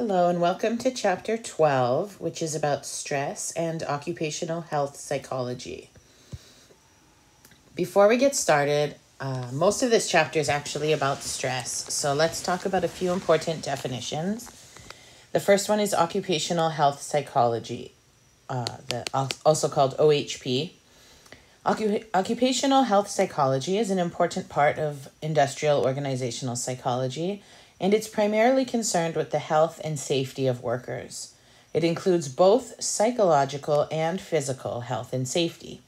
Hello and welcome to Chapter 12, which is about stress and occupational health psychology. Before we get started, most of this chapter is actually about stress, so let's talk about a few important definitions. The first one is occupational health psychology, also called OHP. Occupational health psychology is an important part of industrial organizational psychology, and it's primarily concerned with the health and safety of workers. It includes both psychological and physical health and safety.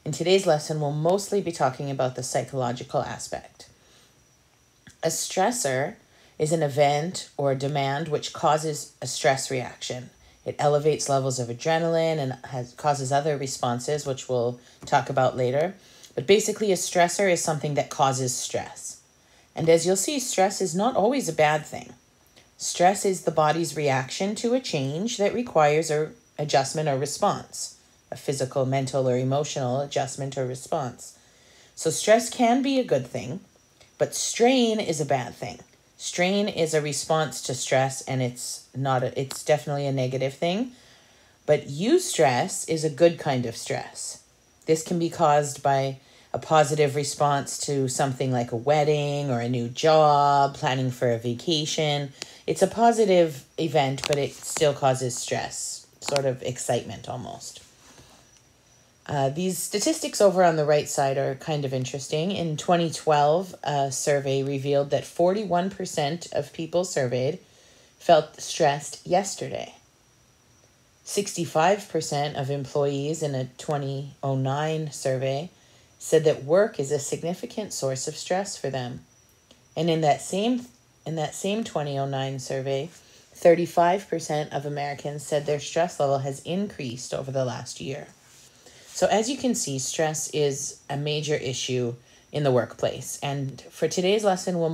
In today's lesson, we'll mostly be talking about the psychological aspect. A stressor is an event or demand which causes a stress reaction. It elevates levels of adrenaline and causes other responses, which we'll talk about later. But basically, a stressor is something that causes stress. And as you'll see, stress is not always a bad thing. Stress is the body's reaction to a change that requires an adjustment or response, a physical, mental, or emotional adjustment or response. So stress can be a good thing, but strain is a bad thing. Strain is a response to stress, and it's definitely a negative thing. But eustress is a good kind of stress. This can be caused by a positive response to something like a wedding or a new job, planning for a vacation. It's a positive event, but it still causes stress, sort of excitement almost. These statistics over on the right side are kind of interesting. In 2012, a survey revealed that 41% of people surveyed felt stressed yesterday. 65% of employees in a 2009 survey said that work is a significant source of stress for them. And in that same 2009 survey, 35% of Americans said their stress level has increased over the last year. So as you can see, stress is a major issue in the workplace. And for today's lesson, we'll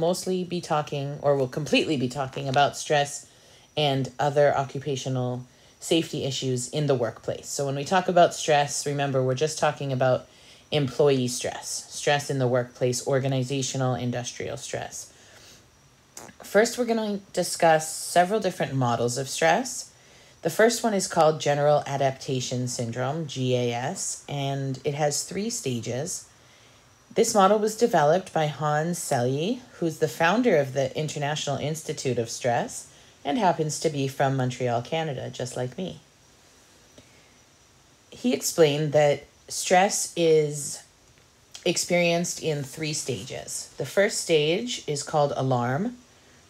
completely be talking about stress and other occupational safety issues in the workplace. So when we talk about stress, remember, we're just talking about employee stress in the workplace, organizational, industrial stress. First, we're going to discuss several different models of stress. The first one is called General Adaptation Syndrome, GAS, and it has 3 stages. This model was developed by Hans Selye, who's the founder of the International Institute of Stress and happens to be from Montreal, Canada, just like me. He explained that stress is experienced in 3 stages. The first stage is called alarm,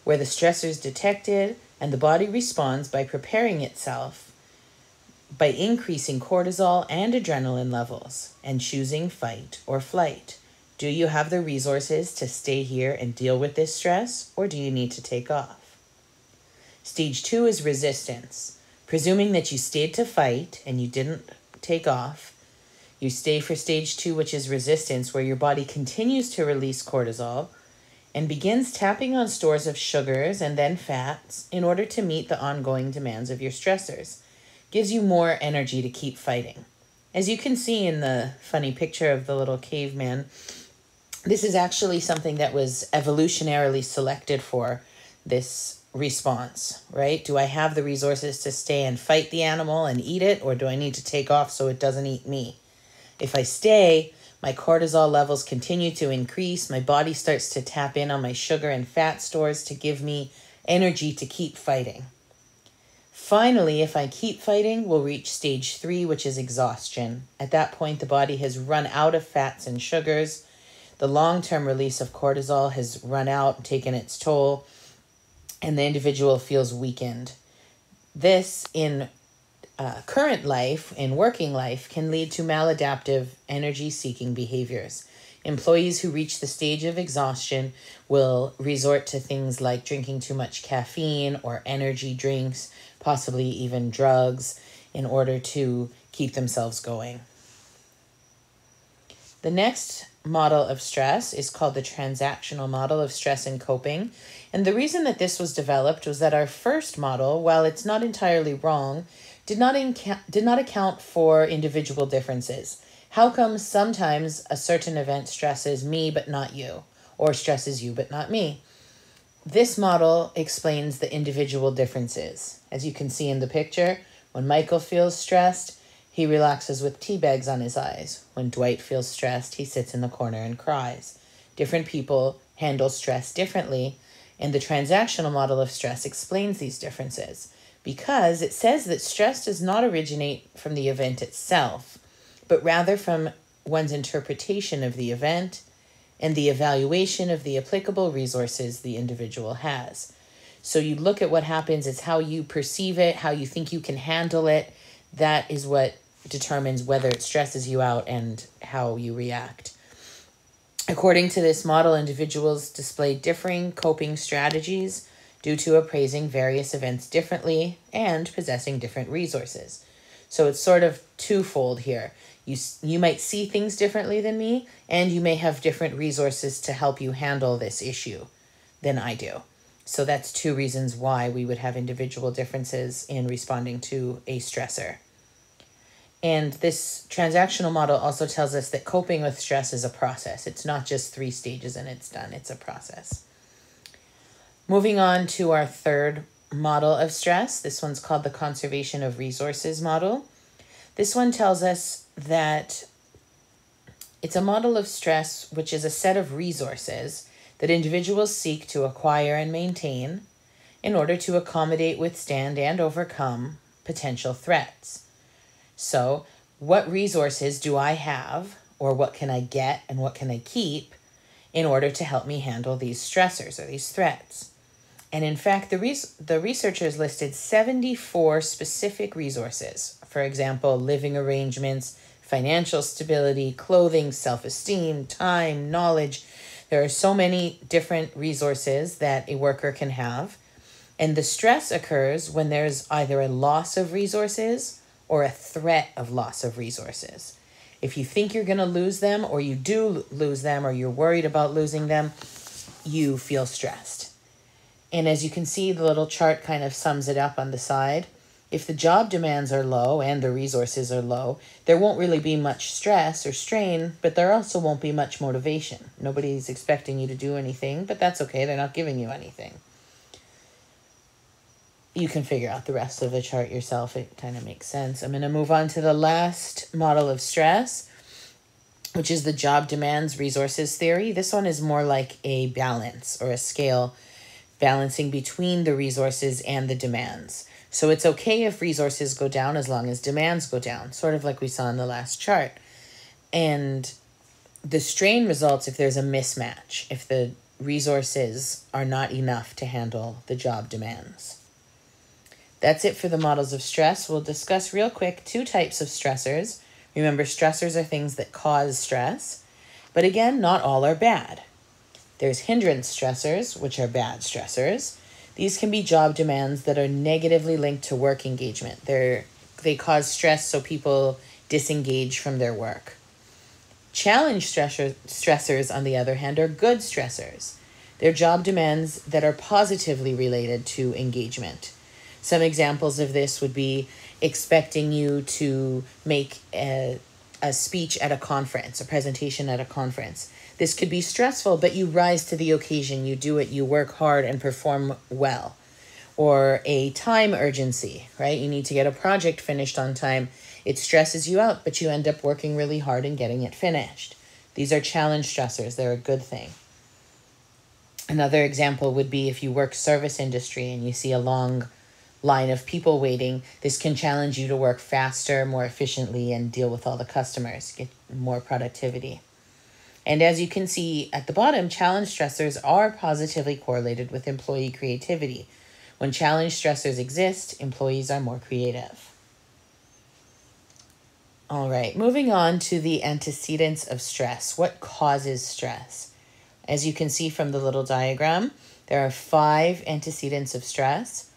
where the stressor is detected and the body responds by preparing itself by increasing cortisol and adrenaline levels and choosing fight or flight. Do you have the resources to stay here and deal with this stress, or do you need to take off? Stage 2 is resistance. Presuming that you stayed to fight and you didn't take off, you stay for stage 2, which is resistance, where your body continues to release cortisol and begins tapping on stores of sugars and then fats in order to meet the ongoing demands of your stressors. Gives you more energy to keep fighting. As you can see in the funny picture of the little caveman, this is actually something that was evolutionarily selected for this response, right? Do I have the resources to stay and fight the animal and eat it, or do I need to take off so it doesn't eat me? If I stay, my cortisol levels continue to increase. My body starts to tap in on my sugar and fat stores to give me energy to keep fighting. Finally, if I keep fighting, we'll reach stage 3, which is exhaustion. At that point, the body has run out of fats and sugars. The long-term release of cortisol has run out and taken its toll, and the individual feels weakened. This, in current life, in working life, can lead to maladaptive, energy-seeking behaviors. Employees who reach the stage of exhaustion will resort to things like drinking too much caffeine or energy drinks, possibly even drugs, in order to keep themselves going. The next model of stress is called the transactional model of stress and coping. And the reason that this was developed was that our first model, while it's not entirely wrong, did not account for individual differences. How come sometimes a certain event stresses me but not you, or stresses you but not me? This model explains the individual differences. As you can see in the picture, when Michael feels stressed, he relaxes with tea bags on his eyes. When Dwight feels stressed, he sits in the corner and cries. Different people handle stress differently, and the transactional model of stress explains these differences because it says that stress does not originate from the event itself, but rather from one's interpretation of the event and the evaluation of the applicable resources the individual has. So you look at what happens, it's how you perceive it, how you think you can handle it. That is what determines whether it stresses you out and how you react. According to this model, individuals display differing coping strategies due to appraising various events differently and possessing different resources. So it's sort of twofold here. You might see things differently than me, and you may have different resources to help you handle this issue than I do. So that's two reasons why we would have individual differences in responding to a stressor. And this transactional model also tells us that coping with stress is a process. It's not just 3 stages and it's done. It's a process. Moving on to our third model of stress. This one's called the conservation of resources model. This one tells us that it's a model of stress, which is a set of resources that individuals seek to acquire and maintain in order to accommodate, withstand, and overcome potential threats. So, what resources do I have, or what can I get and what can I keep in order to help me handle these stressors or these threats? And in fact, the researchers listed 74 specific resources. For example, living arrangements, financial stability, clothing, self-esteem, time, knowledge. There are so many different resources that a worker can have. And the stress occurs when there's either a loss of resources or a threat of loss of resources. If you think you're going to lose them, or you do lose them, or you're worried about losing them, you feel stressed. And as you can see, the little chart kind of sums it up on the side. If the job demands are low and the resources are low, there won't really be much stress or strain, but there also won't be much motivation. Nobody's expecting you to do anything, but that's okay. They're not giving you anything. You can figure out the rest of the chart yourself. It kind of makes sense. I'm going to move on to the last model of stress, which is the job demands resources theory. This one is more like a balance or a scale balancing between the resources and the demands. So it's okay if resources go down as long as demands go down, sort of like we saw in the last chart. And the strain results if there's a mismatch, if the resources are not enough to handle the job demands. That's it for the models of stress. We'll discuss real quick 2 types of stressors. Remember, stressors are things that cause stress, but again, not all are bad. There's hindrance stressors, which are bad stressors. These can be job demands that are negatively linked to work engagement. They cause stress so people disengage from their work. Challenge stressors, on the other hand, are good stressors. They're job demands that are positively related to engagement. Some examples of this would be expecting you to make a speech at a conference, a presentation at a conference. This could be stressful, but you rise to the occasion, you do it, you work hard and perform well. Or a time urgency, right? You need to get a project finished on time. It stresses you out, but you end up working really hard and getting it finished. These are challenge stressors. They're a good thing. Another example would be if you work service industry and you see a long line of people waiting, this can challenge you to work faster, more efficiently, and deal with all the customers, get more productivity. And as you can see at the bottom, challenge stressors are positively correlated with employee creativity. When challenge stressors exist, employees are more creative. All right, moving on to the antecedents of stress. What causes stress? As you can see from the little diagram, there are 5 antecedents of stress: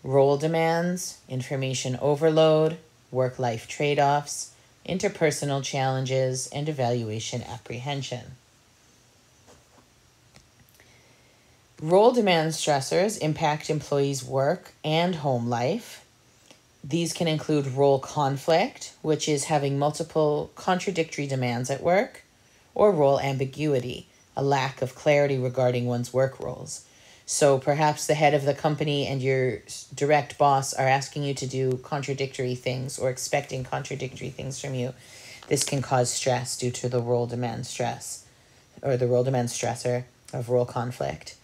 role demands, information overload, work-life trade-offs, interpersonal challenges, and evaluation apprehension. Role demand stressors impact employees' work and home life. These can include role conflict, which is having multiple contradictory demands at work, or role ambiguity, a lack of clarity regarding one's work roles. So perhaps the head of the company and your direct boss are asking you to do contradictory things or expecting contradictory things from you. This can cause stress due to the role demand stress, or the role demand stressor of role conflict.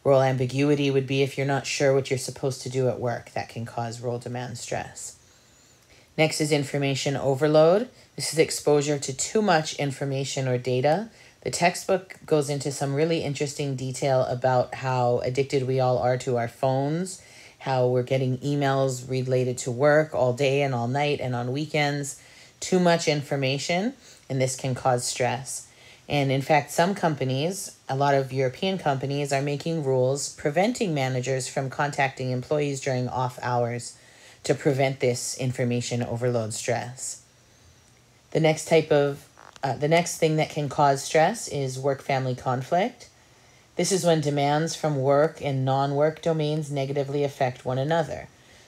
Role ambiguity would be if you're not sure what you're supposed to do at work. That can cause role demand stress. Next is information overload. This is exposure to too much information or data. The textbook goes into some really interesting detail about how addicted we all are to our phones, how we're getting emails related to work all day and all night and on weekends. Too much information, and this can cause stress. And in fact, some companies, a lot of European companies, are making rules preventing managers from contacting employees during off hours to prevent this information overload stress. The next thing that can cause stress is work-family conflict. This is when demands from work and non-work domains negatively affect one another.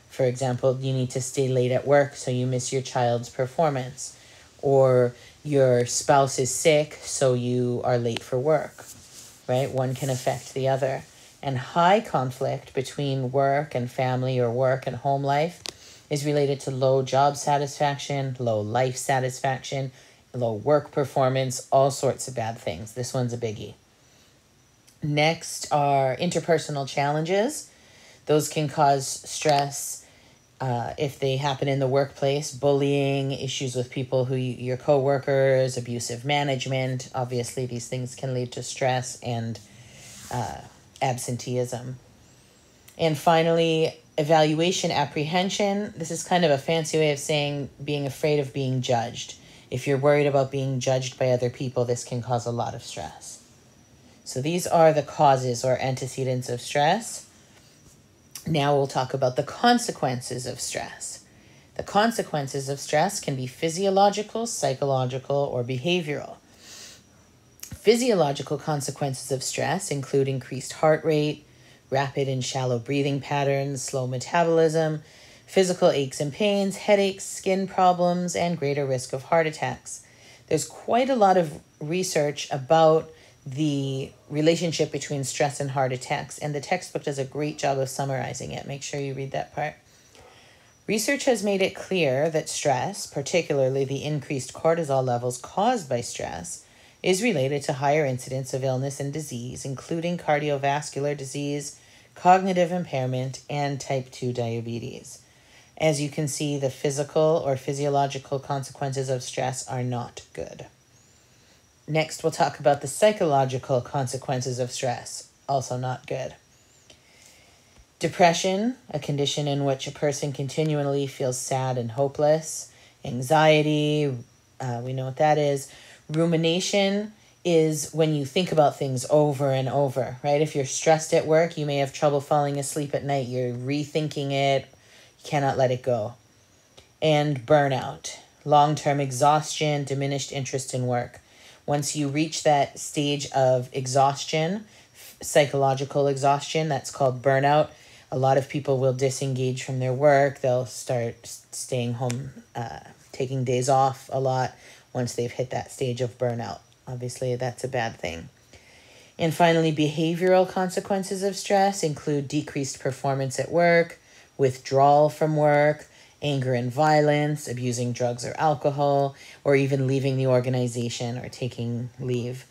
For example, you need to stay late at work so you miss your child's performance, or your spouse is sick so you are late for work, right? One can affect the other. And high conflict between work and family or work and home life is related to low job satisfaction, low life satisfaction, low work performance, all sorts of bad things. This one's a biggie. Next are interpersonal challenges. Those can cause stress if they happen in the workplace. Bullying, issues with people your co-workers, abusive management. Obviously, these things can lead to stress and absenteeism. And finally, evaluation apprehension. This is kind of a fancy way of saying being afraid of being judged. If you're worried about being judged by other people, this can cause a lot of stress. So these are the causes or antecedents of stress. Now we'll talk about the consequences of stress. The consequences of stress can be physiological, psychological, or behavioral. Physiological consequences of stress include increased heart rate, rapid and shallow breathing patterns, slow metabolism, physical aches and pains, headaches, skin problems, and greater risk of heart attacks. There's quite a lot of research about the relationship between stress and heart attacks, and the textbook does a great job of summarizing it. Make sure you read that part. Research has made it clear that stress, particularly the increased cortisol levels caused by stress, is related to higher incidence of illness and disease, including cardiovascular disease, cognitive impairment, and type 2 diabetes. As you can see, the physical or physiological consequences of stress are not good. Next, we'll talk about the psychological consequences of stress, also not good. Depression, a condition in which a person continually feels sad and hopeless. Anxiety, we know what that is. Rumination is when you think about things over and over, right? If you're stressed at work, you may have trouble falling asleep at night. You're rethinking it. You cannot let it go. And burnout, long-term exhaustion, diminished interest in work. Once you reach that stage of exhaustion, psychological exhaustion, that's called burnout, a lot of people will disengage from their work. They'll start staying home, taking days off a lot once they've hit that stage of burnout. Obviously, that's a bad thing. And finally, behavioral consequences of stress include decreased performance at work, withdrawal from work, anger and violence, abusing drugs or alcohol, or even leaving the organization or taking leave.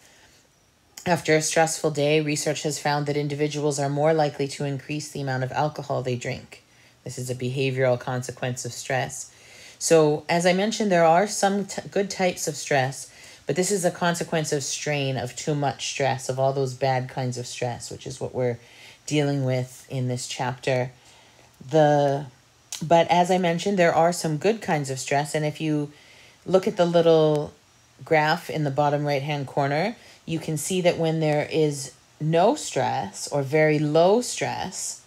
After a stressful day, research has found that individuals are more likely to increase the amount of alcohol they drink. This is a behavioral consequence of stress. So, as I mentioned, there are some good types of stress, but this is a consequence of strain, of too much stress, of all those bad kinds of stress, which is what we're dealing with in this chapter. But as I mentioned, there are some good kinds of stress, and if you look at the little graph in the bottom right-hand corner, you can see that when there is no stress or very low stress,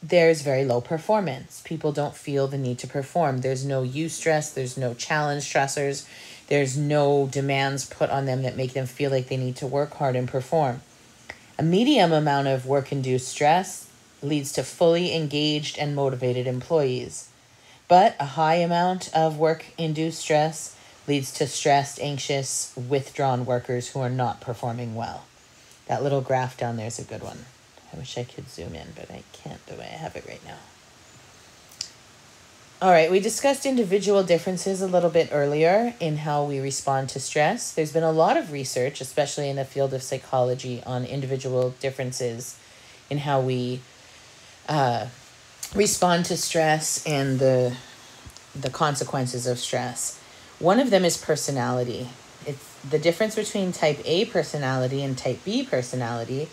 there's very low performance. People don't feel the need to perform. There's no eustress, there's no challenge stressors, there's no demands put on them that make them feel like they need to work hard and perform. A medium amount of work-induced stress leads to fully engaged and motivated employees. But a high amount of work-induced stress leads to stressed, anxious, withdrawn workers who are not performing well. That little graph down there is a good one. I wish I could zoom in, but I can't the way I have it right now. All right, we discussed individual differences a little bit earlier in how we respond to stress. There's been a lot of research, especially in the field of psychology, on individual differences in how we respond to stress and the consequences of stress. One of them is personality. It's the difference between type A personality and type B personality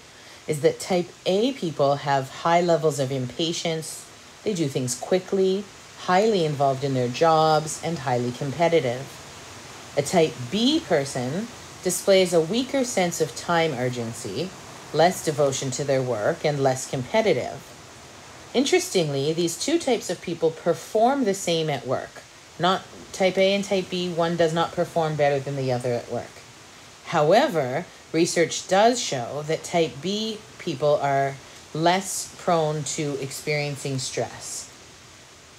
is that type A people have high levels of impatience. They do things quickly, highly involved in their jobs, and highly competitive. A type B person displays a weaker sense of time urgency, less devotion to their work, and less competitive. Interestingly, these two types of people perform the same at work. Not type A and type B, one does not perform better than the other at work. However, research does show that type B people are less prone to experiencing stress.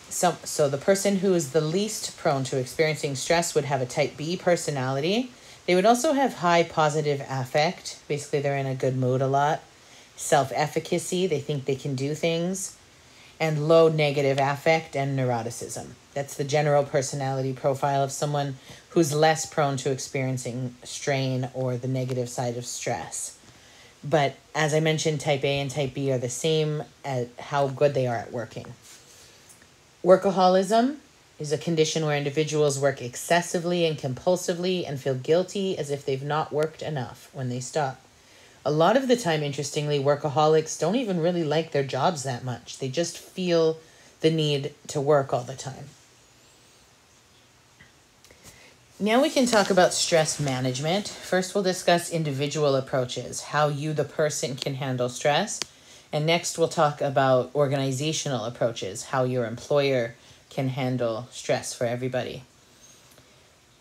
So the person who is the least prone to experiencing stress would have a type B personality. They would also have high positive affect. Basically, they're in a good mood a lot. Self-efficacy, they think they can do things. And low negative affect and neuroticism. That's the general personality profile of someone who's less prone to experiencing strain or the negative side of stress. But as I mentioned, type A and type B are the same at how good they are at working. Workaholism is a condition where individuals work excessively and compulsively and feel guilty as if they've not worked enough when they stop. A lot of the time, interestingly, workaholics don't even really like their jobs that much. They just feel the need to work all the time. Now we can talk about stress management. First, we'll discuss individual approaches, how you, the person, can handle stress. And next, we'll talk about organizational approaches, how your employer can handle stress for everybody.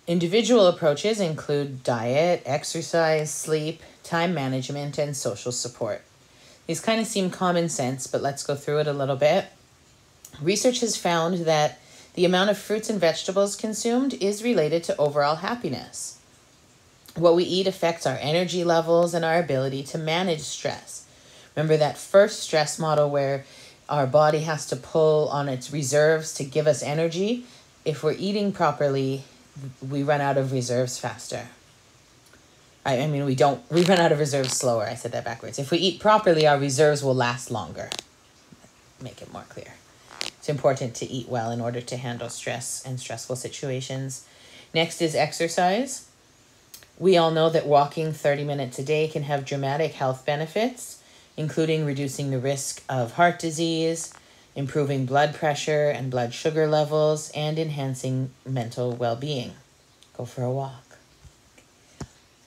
Individual approaches include diet, exercise, sleep, time management, and social support. These kind of seem common sense, but let's go through it a little bit. Research has found that the amount of fruits and vegetables consumed is related to overall happiness. What we eat affects our energy levels and our ability to manage stress. Remember that first stress model where our body has to pull on its reserves to give us energy? If we're eating properly, we run out of reserves faster. We run out of reserves slower. I said that backwards. If we eat properly, our reserves will last longer. Make it more clear. It's important to eat well in order to handle stress and stressful situations. Next is exercise. We all know that walking 30 minutes a day can have dramatic health benefits, including reducing the risk of heart disease, improving blood pressure and blood sugar levels, and enhancing mental well-being. Go for a walk.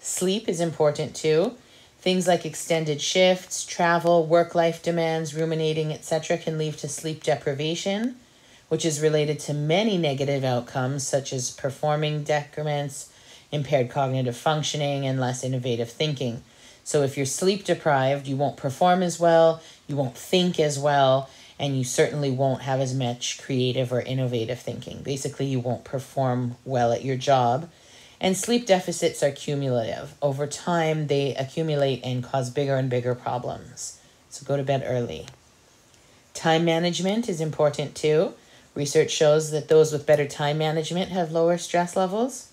Sleep is important too. Things like extended shifts, travel, work-life demands, ruminating, etc. can lead to sleep deprivation, which is related to many negative outcomes such as performing decrements, impaired cognitive functioning, and less innovative thinking. So if you're sleep deprived, you won't perform as well, you won't think as well, and you certainly won't have as much creative or innovative thinking. Basically, you won't perform well at your job. And sleep deficits are cumulative. Over time, they accumulate and cause bigger and bigger problems. So go to bed early. Time management is important too. Research shows that those with better time management have lower stress levels.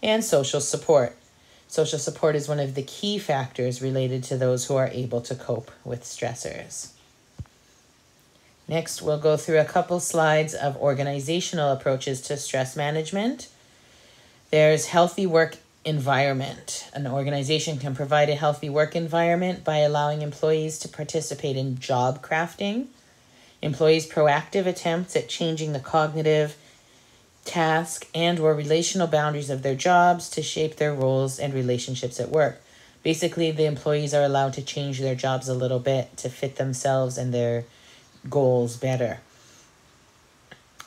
And social support. Social support is one of the key factors related to those who are able to cope with stressors. Next, we'll go through a couple slides of organizational approaches to stress management. There's healthy work environment. An organization can provide a healthy work environment by allowing employees to participate in job crafting, employees' proactive attempts at changing the cognitive, task, and or relational boundaries of their jobs to shape their roles and relationships at work. Basically, the employees are allowed to change their jobs a little bit to fit themselves and their goals better.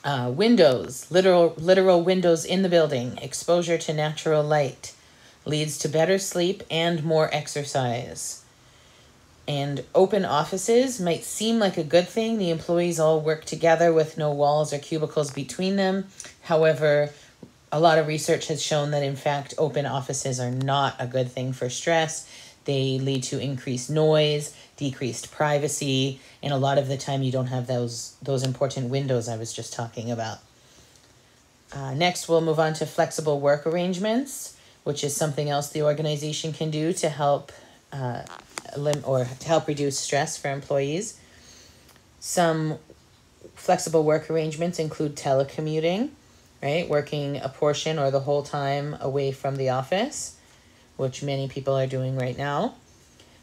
Windows, literal windows in the building, exposure to natural light leads to better sleep and more exercise. And open offices might seem like a good thing. The employees all work together with no walls or cubicles between them. However, a lot of research has shown that, in fact, open offices are not a good thing for stress. They lead to increased noise, decreased privacy, and a lot of the time you don't have those important windows I was just talking about. Next, we'll move on to flexible work arrangements, which is something else the organization can do to help reduce stress for employees. Some flexible work arrangements include telecommuting, right? Working a portion or the whole time away from the office, which many people are doing right now.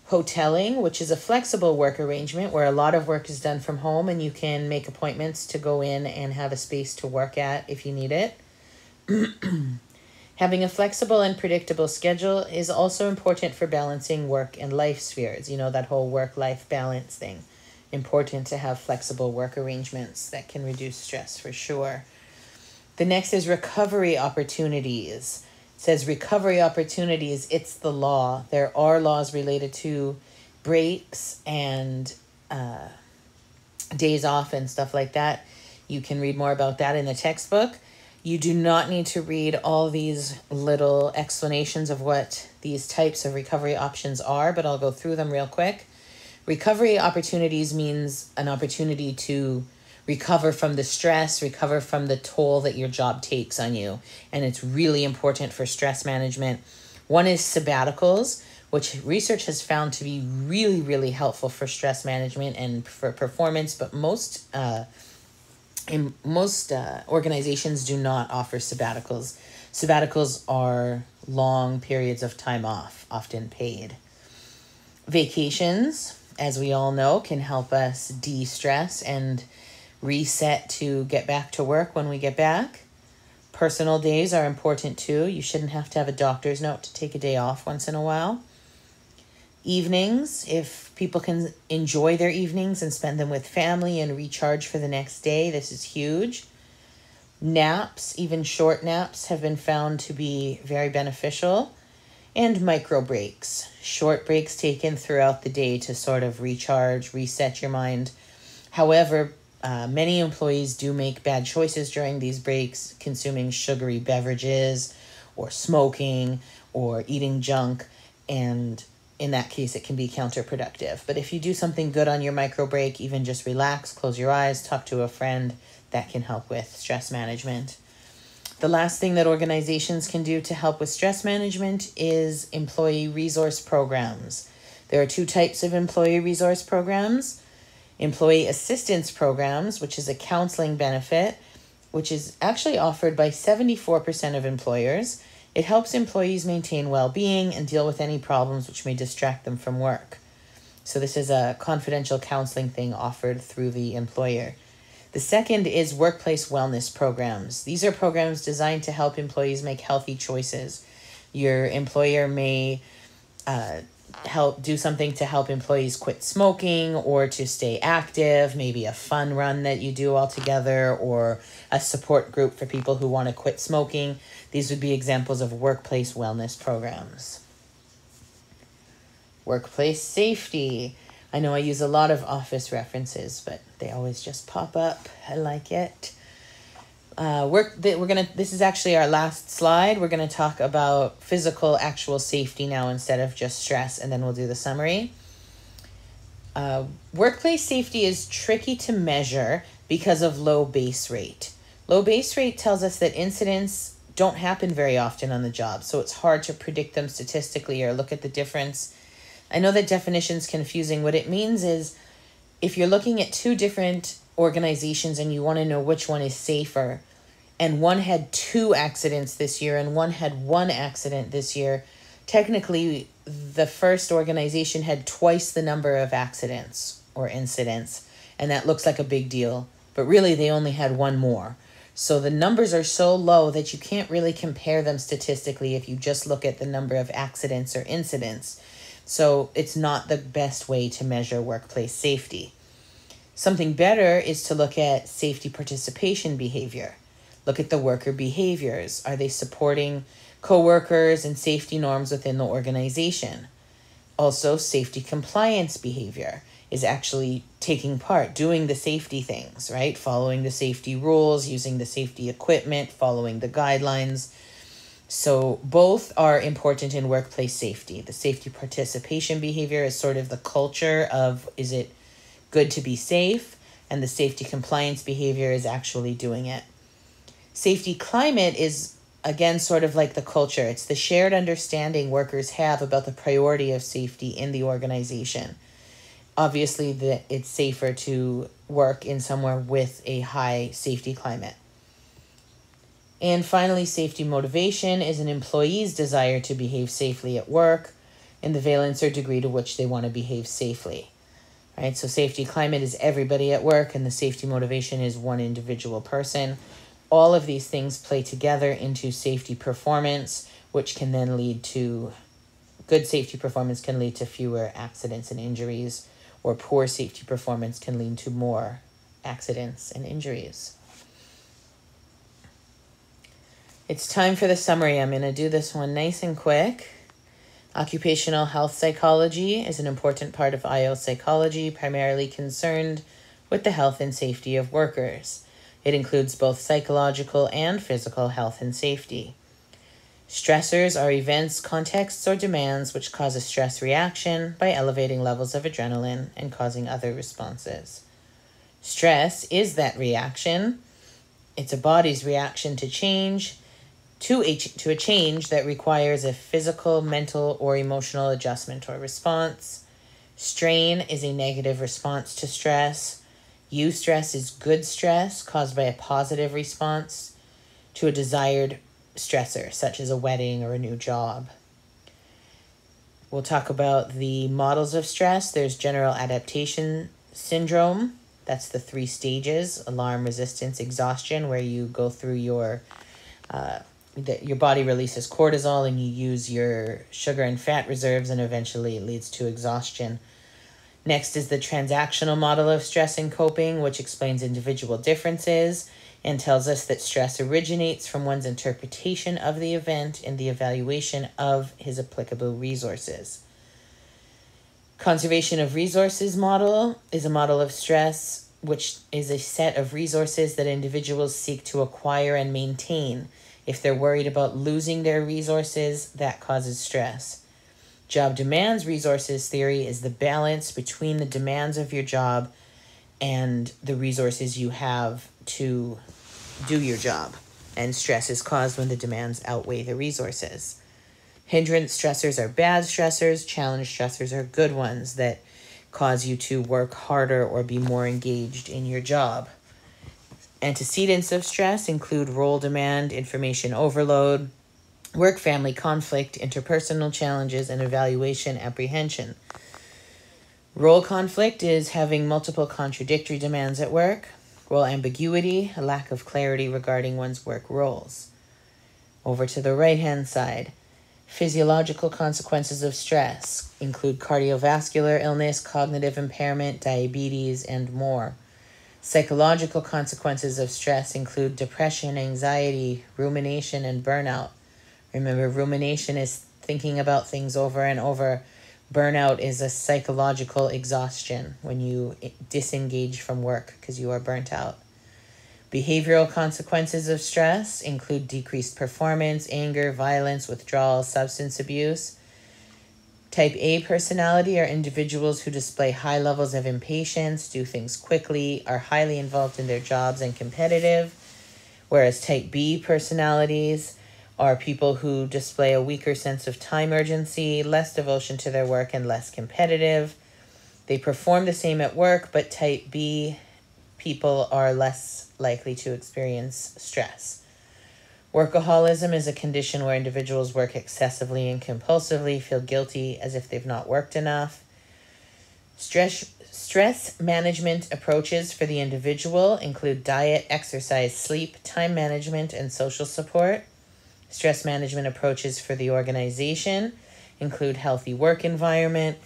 Hoteling, which is a flexible work arrangement where a lot of work is done from home and you can make appointments to go in and have a space to work at if you need it. Having a flexible and predictable schedule is also important for balancing work and life spheres. You know, that whole work-life balance thing. Important to have flexible work arrangements that can reduce stress for sure. The next is recovery opportunities. It says recovery opportunities, it's the law. There are laws related to breaks and days off and stuff like that. You can read more about that in the textbook. You do not need to read all these little explanations of what these types of recovery options are, but I'll go through them real quick. Recovery opportunities means an opportunity to recover from the stress, recover from the toll that your job takes on you. And it's really important for stress management. One is sabbaticals, which research has found to be really, really helpful for stress management and for performance, but most organizations do not offer sabbaticals. Sabbaticals are long periods of time off, often paid. Vacations, as we all know, can help us de-stress and reset to get back to work when we get back. Personal days are important too. You shouldn't have to have a doctor's note to take a day off once in a while. Evenings, if people can enjoy their evenings and spend them with family and recharge for the next day, this is huge. Naps, even short naps, have been found to be very beneficial. And micro breaks, short breaks taken throughout the day to sort of recharge, reset your mind. However, many employees do make bad choices during these breaks, consuming sugary beverages or smoking or eating junk, and in that case, it can be counterproductive. But if you do something good on your micro break, even just relax, close your eyes, talk to a friend, that can help with stress management. The last thing that organizations can do to help with stress management is employee resource programs. There are two types of employee resource programs. Employee assistance programs, which is a counseling benefit, which is actually offered by 74% of employers. It helps employees maintain well-being and deal with any problems which may distract them from work. So this is a confidential counseling thing offered through the employer. The second is workplace wellness programs. These are programs designed to help employees make healthy choices. Your employer may help do something to help employees quit smoking or to stay active, maybe a fun run that you do all together or a support group for people who want to quit smoking. These would be examples of workplace wellness programs. Workplace safety. I know I use a lot of office references, but they always just pop up. I like it. This is actually our last slide. We're going to talk about physical actual safety now instead of just stress, and then we'll do the summary. Workplace safety is tricky to measure because of low base rate. Low base rate tells us that incidents don't happen very often on the job, so it's hard to predict them statistically or look at the difference. I know that definition's confusing. What it means is if you're looking at two different organizations and you want to know which one is safer, and one had 2 accidents this year and one had 1 accident this year, technically the first organization had twice the number of accidents or incidents, and that looks like a big deal, but really they only had 1 more. So the numbers are so low that you can't really compare them statistically if you just look at the number of accidents or incidents. So it's not the best way to measure workplace safety. Something better is to look at safety participation behavior. Look at the worker behaviors. Are they supporting coworkers and safety norms within the organization? Also, safety compliance behavior is actually taking part, doing the safety things, right? Following the safety rules, using the safety equipment, following the guidelines. So both are important in workplace safety. The safety participation behavior is sort of the culture of, is it good to be safe? And the safety compliance behavior is actually doing it. Safety climate is, again, sort of like the culture. It's the shared understanding workers have about the priority of safety in the organization. Obviously, it's safer to work in somewhere with a high safety climate. And finally, safety motivation is an employee's desire to behave safely at work in the valence or degree to which they want to behave safely. Right? So safety climate is everybody at work, and the safety motivation is one individual person. All of these things play together into safety performance, which can then lead to, good safety performance can lead to fewer accidents and injuries, or poor safety performance can lead to more accidents and injuries. It's time for the summary. I'm going to do this one nice and quick. Occupational health psychology is an important part of IO psychology, primarily concerned with the health and safety of workers. It includes both psychological and physical health and safety. Stressors are events, contexts, or demands which cause a stress reaction by elevating levels of adrenaline and causing other responses. Stress is that reaction. It's a body's reaction to change, to a change that requires a physical, mental, or emotional adjustment or response. Strain is a negative response to stress. Eustress is good stress caused by a positive response to a desired stressor, such as a wedding or a new job. We'll talk about the models of stress. There's general adaptation syndrome. That's the 3 stages: alarm, resistance, exhaustion, where you go through your body releases cortisol and you use your sugar and fat reserves, and eventually it leads to exhaustion. Next is the transactional model of stress and coping, which explains individual differences and tells us that stress originates from one's interpretation of the event and the evaluation of his applicable resources. Conservation of resources model is a model of stress, which is a set of resources that individuals seek to acquire and maintain. If they're worried about losing their resources, that causes stress. Job demands resources theory is the balance between the demands of your job and the resources you have to do your job. And stress is caused when the demands outweigh the resources. Hindrance stressors are bad stressors. Challenge stressors are good ones that cause you to work harder or be more engaged in your job. Antecedents of stress include role demand, information overload, work-family conflict, interpersonal challenges, and evaluation apprehension. Role conflict is having multiple contradictory demands at work. Role ambiguity, a lack of clarity regarding one's work roles. Over to the right-hand side. Physiological consequences of stress include cardiovascular illness, cognitive impairment, diabetes, and more. Psychological consequences of stress include depression, anxiety, rumination, and burnout. Remember, rumination is thinking about things over and over. Burnout is a psychological exhaustion when you disengage from work because you are burnt out. Behavioral consequences of stress include decreased performance, anger, violence, withdrawal, substance abuse. Type A personality are individuals who display high levels of impatience, do things quickly, are highly involved in their jobs and competitive, whereas type B personalities are people who display a weaker sense of time urgency, less devotion to their work, and less competitive. They perform the same at work, but type B people are less likely to experience stress. Workaholism is a condition where individuals work excessively and compulsively, feel guilty as if they've not worked enough. Stress management approaches for the individual include diet, exercise, sleep, time management, and social support. Stress management approaches for the organization include healthy work environment,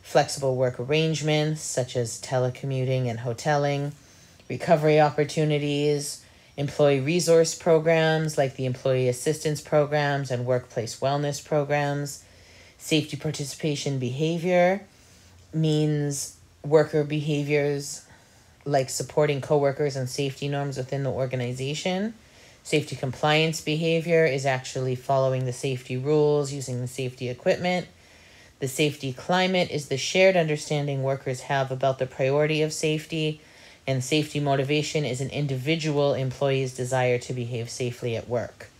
flexible work arrangements such as telecommuting and hoteling, recovery opportunities, employee resource programs like the employee assistance programs and workplace wellness programs. Safety participation behavior means worker behaviors like supporting coworkers and safety norms within the organization. Safety compliance behavior is actually following the safety rules, using the safety equipment. The safety climate is the shared understanding workers have about the priority of safety, and safety motivation is an individual employee's desire to behave safely at work.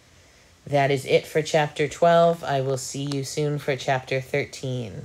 That is it for Chapter 12. I will see you soon for Chapter 13.